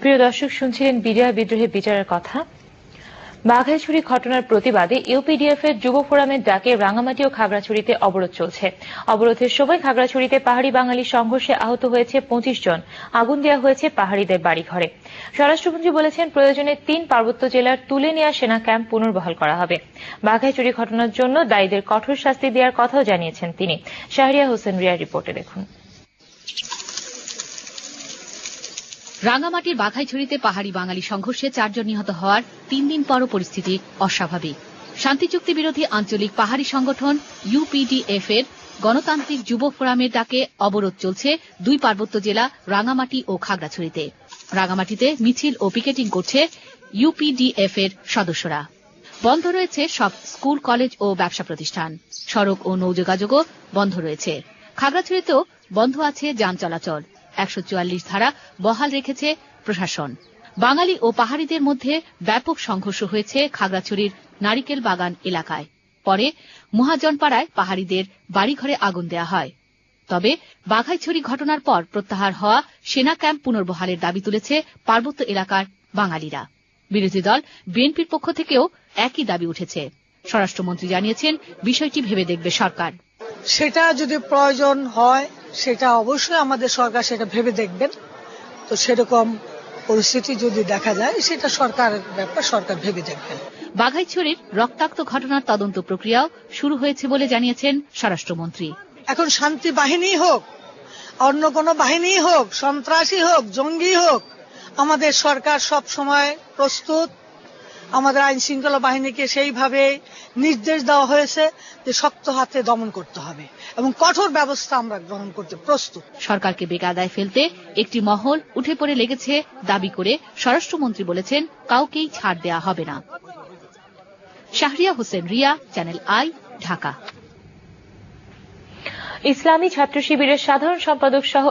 প্রিয় দর্শক, শুনছিলেন বিজয় বিদ্রোহী বিচারের কথা। বাঘাইছড়ি ঘটনার প্রতিবাদে ইউপিডিএফ এর যুব ফোরামের ডাকে রাঙামাটি ও খাগড়াছড়িতে অবরোধ চলছে। অবরোধের সময় খাগড়াছড়িতে পাহাড়ি বাঙালি সংঘর্ষে আহত হয়েছে 25 জন। আগুন দেওয়া হয়েছে পাহাড়িদের বাড়িঘরে। স্বরাষ্ট্রমন্ত্রী বলেছেন, প্রয়োজনে 3 পার্বত্য জেলার তুলে নেওয়া সেনা ক্যাম্প পুনর্বহাল করা হবে। বাঘাইছড়ি ঘটনার জন্য দায়ীদের কঠোর শাস্তি দেওয়ার কথাও জানিয়েছেন তিনি। শাহরিয়া হোসেন রিয়ার রিপোর্টে দেখুন। রাঙামাটির বাঘাইছড়িতে পাহাড়ি বাঙালি সংঘর্ষে 4 জন নিহত হওয়ার 3 দিন পরও পরিস্থিতি অস্বাভাবিক। শান্তি চুক্তি বিরোধী আঞ্চলিক পাহাড়ি সংগঠন ইউপিডিএফ এর গণতান্ত্রিক যুব ফোরামের ডাকে অবরোধ চলছে 2 পার্বত্য জেলা রাঙামাটি ও খাগড়াছড়িতে। রাঙামাটিতে মিছিল ও পিকেটিং করছে ইউপিডিএফ এর সদস্যরা। বন্ধ রয়েছে সব স্কুল, কলেজ ও ব্যবসা প্রতিষ্ঠান। সড়ক ও নৌযোগাযোগও বন্ধ রয়েছে। খাগড়াছড়িতেও বন্ধ আছে যান চলাচল। 144 ধারা বহাল রেখেছে প্রশাসন। বাঙালি ও পাহাড়িদের মধ্যে ব্যাপক সংঘর্ষ হয়েছে খাগড়াছড়ির নারিকেল বাগান এলাকায়। পরে মহাজনপাড়ায় পাহাড়িদের বাড়িঘরে আগুন দেওয়া হয়। তবে বাঘাইছড়ি ঘটনার পর প্রত্যাহার হওয়া সেনা ক্যাম্প পুনর্বহালের দাবি তুলেছে পার্বত্য এলাকার বাঙালিরা। বিরোধী দল বিএনপির পক্ষ থেকেও একই দাবি উঠেছে। স্বরাষ্ট্রমন্ত্রী জানিয়েছেন, বিষয়টি ভেবে দেখবে সরকার। সেটা যদি প্রয়োজন হয় সেটা অবশ্যই আমাদের সরকার সেটা ভেবে দেখবেন। তো সেরকম পরিস্থিতি যদি দেখা যায় সেটা সরকারের ব্যাপার, সরকার ভেবে দেখবেন। বাঘাইছড়ির রক্তাক্ত ঘটনার তদন্ত প্রক্রিয়াও শুরু হয়েছে বলে জানিয়েছেন স্বরাষ্ট্রমন্ত্রী। এখন শান্তি বাহিনী হোক, অন্য কোন বাহিনী হোক, সন্ত্রাসী হোক, জঙ্গি হোক, আমাদের সরকার সব সময় প্রস্তুত। আমাদের আইন শৃঙ্খলা বাহিনীকে সেইভাবে নির্দেশ দেওয়া হয়েছে যে শক্ত হাতে দমন করতে হবে এবং কঠোর ব্যবস্থা আমরা গ্রহণ করতে প্রস্তুত। সরকারকে বেকায়দায় ফেলতে একটি মহল উঠে পড়ে লেগেছে দাবি করে স্বরাষ্ট্রমন্ত্রী বলেছেন, কাউকেই ছাড় দেওয়া হবে না। Shahria Hossain Riya, channel I, Dhaka. ইসলামী ছাত্র শিবিরের সাধারণ সম্পাদক সহ